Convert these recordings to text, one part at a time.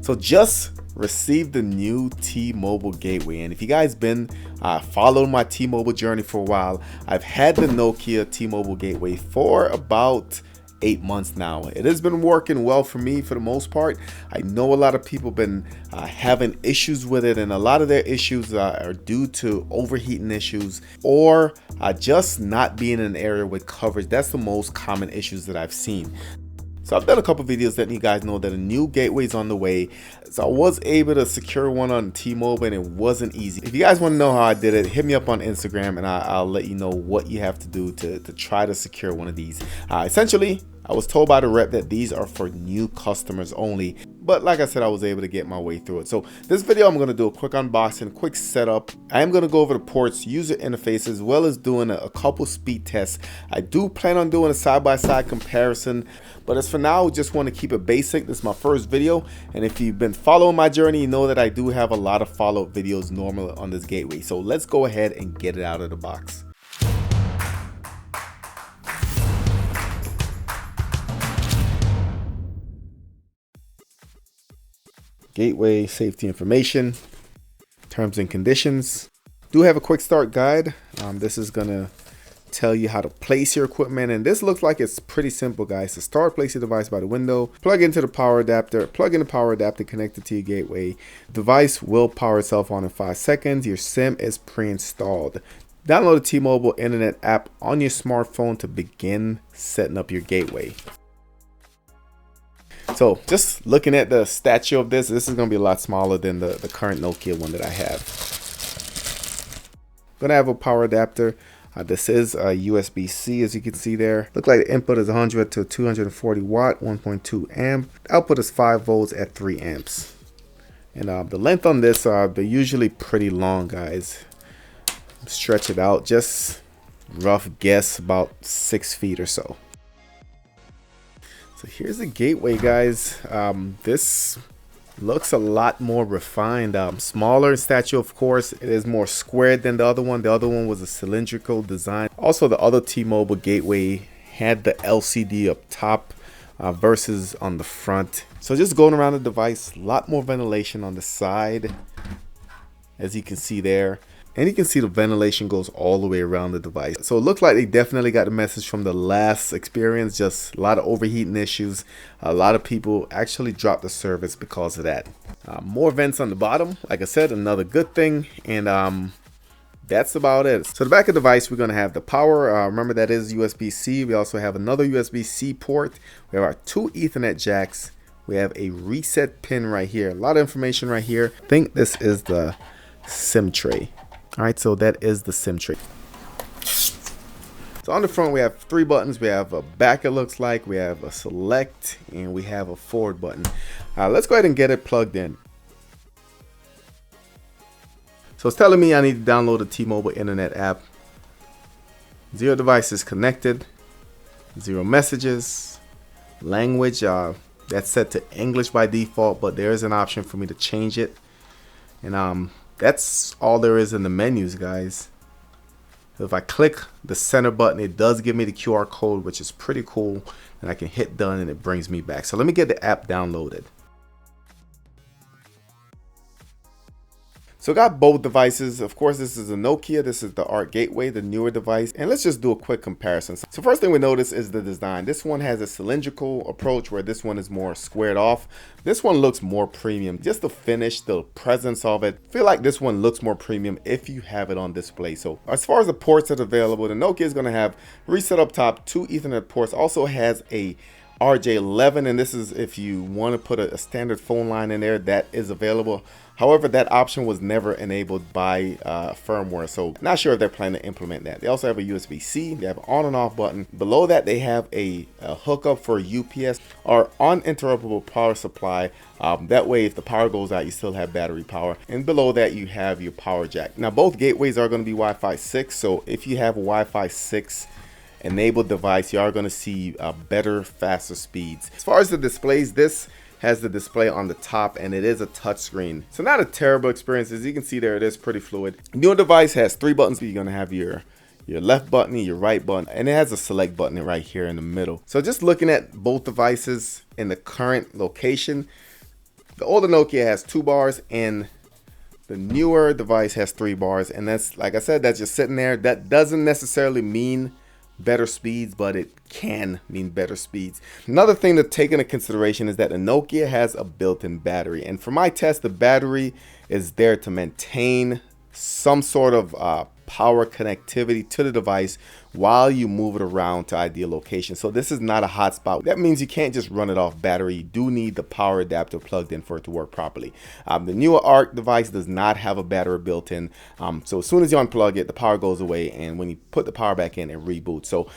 So just received the new T-Mobile gateway, and if you guys been following my T-Mobile journey for a while, I've had the Nokia T-Mobile gateway for about 8 months now. It has been working well for me for the most part. I know a lot of people been having issues with it, and a lot of their issues are due to overheating issues or just not being in an area with coverage. That's the most common issues that I've seen. So I've done a couple videos letting you guys know that a new gateway is on the way. So I was able to secure one on T-Mobile, and it wasn't easy. If you guys want to know how I did it, hit me up on Instagram and I'll let you know what you have to do to try to secure one of these. Essentially, I was told by the rep that these are for new customers only. But like I said, I was able to get my way through it. So this video, I'm going to do a quick unboxing, quick setup. I am going to go over the ports, user interface, as well as doing a couple speed tests. I do plan on doing a side-by-side comparison. But as for now, just want to keep it basic. This is my first video. And if you've been following my journey, you know that I do have a lot of follow-up videos normally on this gateway. So let's go ahead and get it out of the box. Gateway safety information, terms and conditions. Do have a quick start guide. This is gonna tell you how to place your equipment, and this looks like it's pretty simple, guys. To start, place your device by the window, plug into the power adapter, plug in the power adapter connected to your gateway. Device will power itself on in 5 seconds. Your SIM is pre-installed. Download the T-Mobile internet app on your smartphone to begin setting up your gateway. So just looking at the statue of this is going to be a lot smaller than the current Nokia one that I have. Going to have a power adapter. This is a USB-C, as you can see there. Look like the input is 100 to 240 watt, 1.2 amp. Output is 5 volts at 3 amps. And the length on this, they're usually pretty long, guys. Stretch it out, just rough guess about 6 feet or so. So here's the gateway, guys. This looks a lot more refined, smaller in stature, of course. It is more squared than the other one. The other one was a cylindrical design. Also, the other T-Mobile gateway had the LCD up top versus on the front. So just going around the device, a lot more ventilation on the side, as you can see there. And you can see the ventilation goes all the way around the device. So it looked like they definitely got the message from the last experience. Just a lot of overheating issues. A lot of people actually dropped the service because of that. More vents on the bottom. Like I said, another good thing. And that's about it. So the back of the device, we're going to have the power. Remember, that is USB-C. We also have another USB-C port. We have our 2 Ethernet jacks. We have a reset pin right here. A lot of information right here. I think this is the SIM tray. All right, so that is the SIM tray. So on the front, we have 3 buttons. We have a back, it looks like. We have a select, and we have a forward button. Let's go ahead and get it plugged in. So it's telling me I need to download the T-Mobile internet app. 0 devices connected. 0 messages. Language, that's set to English by default, but there is an option for me to change it. And that's all there is in the menus, guys. If I click the center button, it does give me the QR code, which is pretty cool. And I can hit done and it brings me back. So let me get the app downloaded. So I got both devices. Of course, this is a Nokia. This is the ARC Gateway, the newer device. And let's just do a quick comparison. So first thing we notice is the design. This one has a cylindrical approach, where this one is more squared off. This one looks more premium. Just the finish, the presence of it. I feel like this one looks more premium if you have it on display. So as far as the ports that are available, the Nokia is going to have reset up top, 2 Ethernet ports. Also has a RJ11, and this is if you want to put a standard phone line in there, that is available. However, that option was never enabled by firmware, so not sure if they're planning to implement that. They also have a USB-C. They have an on and off button. Below that, they have a hookup for UPS or uninterruptible power supply. That way, if the power goes out, you still have battery power. And below that, you have your power jack. Now, both gateways are going to be Wi-Fi 6, so if you have a Wi-Fi 6 enabled device, you are going to see better, faster speeds. As far as the displays, this has the display on the top, and it is a touch screen, so not a terrible experience. As you can see there, it is pretty fluid. Newer device has 3 buttons. You're going to have your left button, your right button, and it has a select button right here in the middle. So just looking at both devices in the current location, The older Nokia has 2 bars and the newer device has 3 bars. And that's, like I said, that's just sitting there. That doesn't necessarily mean better speeds, but it can mean better speeds. Another thing to take into consideration is that the Nokia has a built-in battery. And for my test, the battery is there to maintain some sort of power connectivity to the device while you move it around to ideal location. So this is not a hotspot. That means you can't just run it off battery. You do need the power adapter plugged in for it to work properly. The newer ARC device does not have a battery built in. So as soon as you unplug it, the power goes away, and when you put the power back in, it reboots. So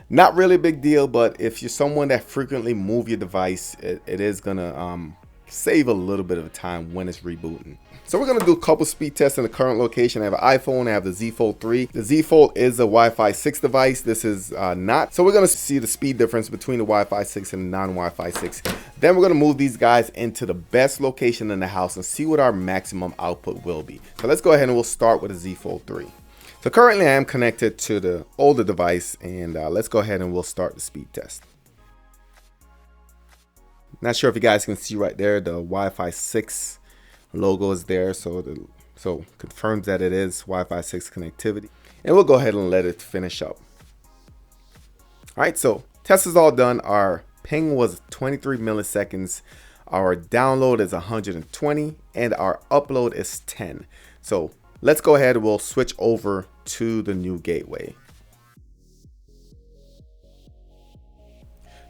not really a big deal, but if you're someone that frequently move your device, it is gonna save a little bit of time when it's rebooting. So we're gonna do a couple speed tests in the current location. I have an iPhone, I have the Z Fold 3. The Z Fold is a Wi-Fi 6 device. This is not. So we're gonna see the speed difference between the Wi-Fi 6 and the non-Wi-Fi 6. Then we're gonna move these guys into the best location in the house and see what our maximum output will be. So let's go ahead and we'll start with the Z Fold 3. So currently I am connected to the older device, and let's go ahead and we'll start the speed test. Not sure if you guys can see right there, the Wi-Fi 6 logo is there, so confirms that it is Wi-Fi 6 connectivity. And we'll go ahead and let it finish up. All right, so test is all done. Our ping was 23 milliseconds. Our download is 120, and our upload is 10. So let's go ahead and we'll switch over to the new gateway.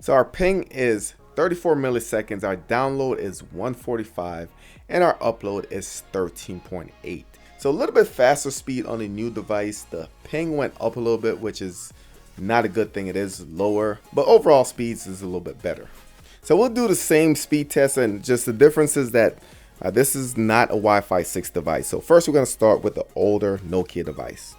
So our ping is 34 milliseconds, our download is 145, and our upload is 13.8. So a little bit faster speed on the new device. The ping went up a little bit, which is not a good thing. It is lower, but overall speeds is a little bit better. So we'll do the same speed test, and just the difference is that this is not a Wi-Fi 6 device. So first we're going to start with the older Nokia device.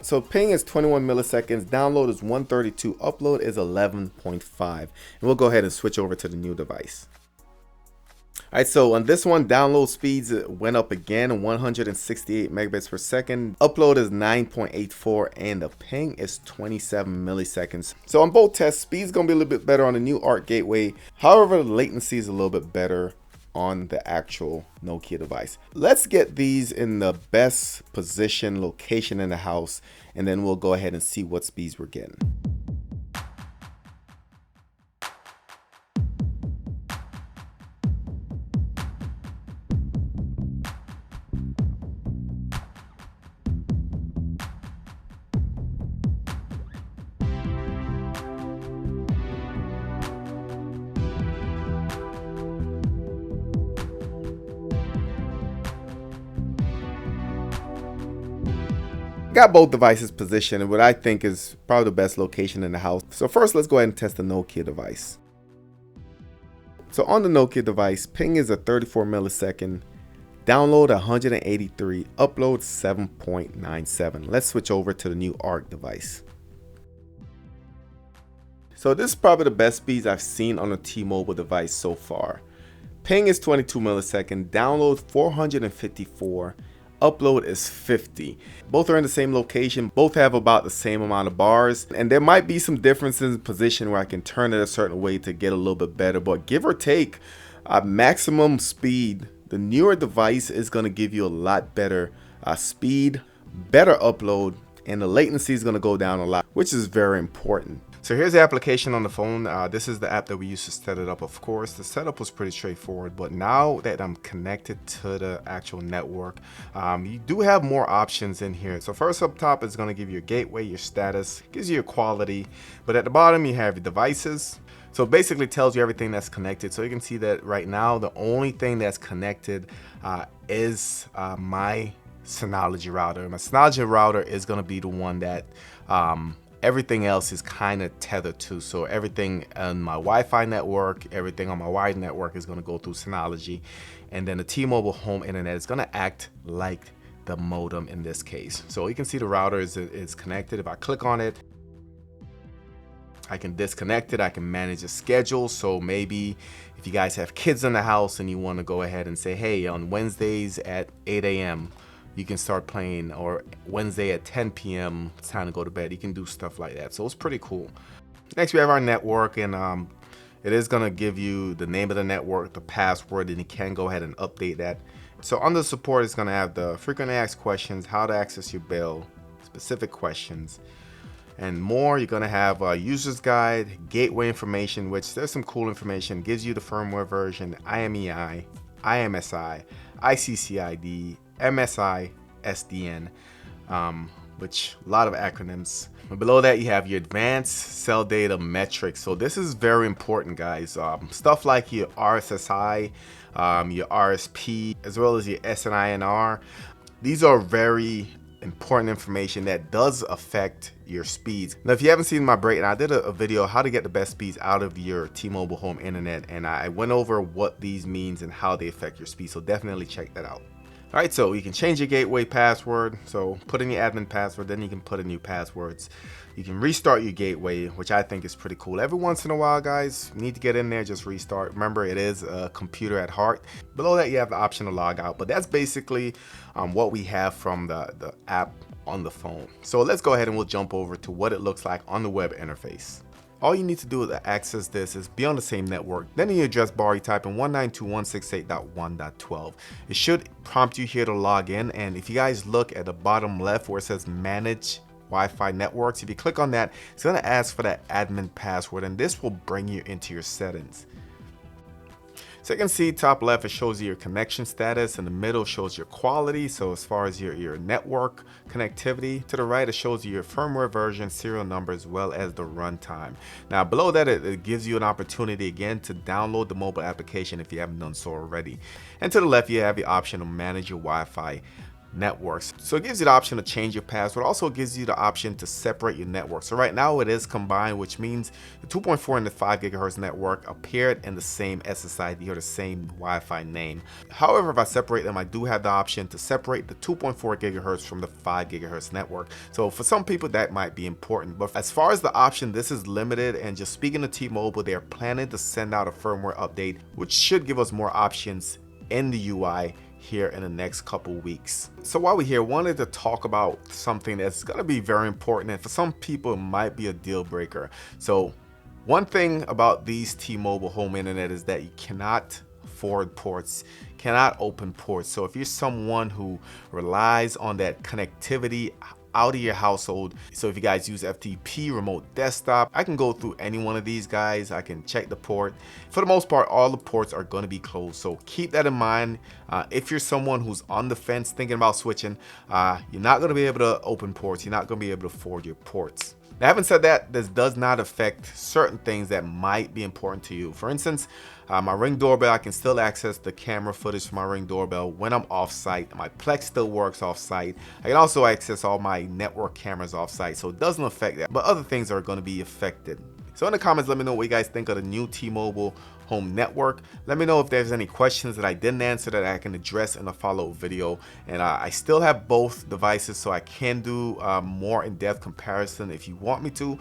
So ping is 21 milliseconds, download is 132, upload is 11.5. And we'll go ahead and switch over to the new device. All right, so on this one, download speeds went up again, 168 megabits per second. Upload is 9.84, and the ping is 27 milliseconds. So on both tests, speed's gonna be a little bit better on the new ARC gateway. However, the latency is a little bit better on the actual Nokia device. Let's get these in the best position location in the house, and then we'll go ahead and see what speeds we're getting. Got both devices positioned in what I think is probably the best location in the house. So first, let's go ahead and test the Nokia device. So on the Nokia device, ping is a 34 millisecond, download 183, upload 7.97. Let's switch over to the new ARC device. So this is probably the best speeds I've seen on a T-Mobile device so far. Ping is 22 millisecond, download 454, upload is 50. Both are in the same location, both have about the same amount of bars, and there might be some differences in position where I can turn it a certain way to get a little bit better, but give or take maximum speed, the newer device is going to give you a lot better speed, better upload, and the latency is going to go down a lot, which is very important. So here's the application on the phone. This is the app that we used to set it up. Of course, the setup was pretty straightforward, but now that I'm connected to the actual network, you do have more options in here. So first up top is going to give you your gateway, your status, gives you your quality, but at the bottom you have your devices. So it basically tells you everything that's connected. So you can see that right now the only thing that's connected is my Synology router. My Synology router is going to be the one that everything else is kind of tethered to. So everything on my Wi-Fi network, everything on my wired network is going to go through Synology, and then the T-Mobile home internet is going to act like the modem in this case. So you can see the router is connected. If I click on it, I can disconnect it. I can manage a schedule. So maybe if you guys have kids in the house and you want to go ahead and say, hey, on Wednesdays at 8 a.m. you can start playing, or Wednesday at 10 p.m. it's time to go to bed. You can do stuff like that. So it's pretty cool. Next, we have our network, and it is going to give you the name of the network, the password, and you can go ahead and update that. So under support, it's going to have the frequently asked questions, how to access your bill, specific questions, and more. You're going to have a user's guide, gateway information, which there's some cool information, gives you the firmware version, IMEI, IMSI, ICCID, MSI, SDN, which a lot of acronyms. But below that, you have your advanced cell data metrics. So this is very important, guys. Stuff like your RSSI, your RSP, as well as your SNINR. These are very important information that does affect your speeds. Now, if you haven't seen my breakdown, I did a video how to get the best speeds out of your T-Mobile home internet, and I went over what these means and how they affect your speed. So definitely check that out. All right, so you can change your gateway password. So put in your admin password, then you can put in new passwords. You can restart your gateway, which I think is pretty cool. Every once in a while, guys, you need to get in there, just restart. Remember, it is a computer at heart. Below that, you have the option to log out, but that's basically what we have from the app on the phone. So let's go ahead and we'll jump over to what it looks like on the web interface. All you need to do to access this is be on the same network. Then in your address bar, you type in 192.168.1.12. It should prompt you here to log in. And if you guys look at the bottom left where it says manage Wi-Fi networks, if you click on that, it's going to ask for that admin password, and this will bring you into your settings. So you can see top left, it shows you your connection status. In the middle shows your quality, so as far as your network connectivity. To the right, it shows you your firmware version, serial number, as well as the runtime. Now below that, it gives you an opportunity again to download the mobile application if you haven't done so already. And to the left, you have the option to manage your Wi-Fi networks. So it gives you the option to change your password. Also gives you the option to separate your network. So right now it is combined, which means the 2.4 and the 5 gigahertz network appeared in the same SSID or the same Wi-Fi name. However, if I separate them, I do have the option to separate the 2.4 gigahertz from the 5 gigahertz network. So for some people that might be important, but as far as the option, this is limited. And just speaking to T-Mobile, they're planning to send out a firmware update, which should give us more options in the UI here in the next couple weeks. So while we're here, wanted to talk about something that's going to be very important, and for some people it might be a deal breaker. So one thing about these T-Mobile home internet is that you cannot forward ports, cannot open ports. So if you're someone who relies on that connectivity out of your household, so if you guys use FTP remote desktop, I can go through any one of these guys. I can check the port. For the most part, all the ports are going to be closed, so keep that in mind. If you're someone who's on the fence thinking about switching, you're not going to be able to open ports, you're not going to be able to forward your ports. Now, having said that, this does not affect certain things that might be important to you. For instance, my Ring doorbell, I can still access the camera footage from my Ring doorbell when I'm off site. My Plex still works off site. I can also access all my network cameras off site, so it doesn't affect that, but other things are going to be affected. So in the comments, let me know what you guys think of the new T-Mobile home network. Let me know if there's any questions that I didn't answer that I can address in a follow-up video. And I still have both devices, so I can do more in-depth comparison if you want me to.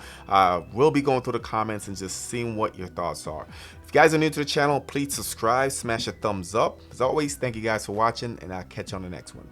We'll be going through the comments and just seeing what your thoughts are. If you guys are new to the channel, please subscribe, smash a thumbs up. As always, thank you guys for watching, and I'll catch you on the next one.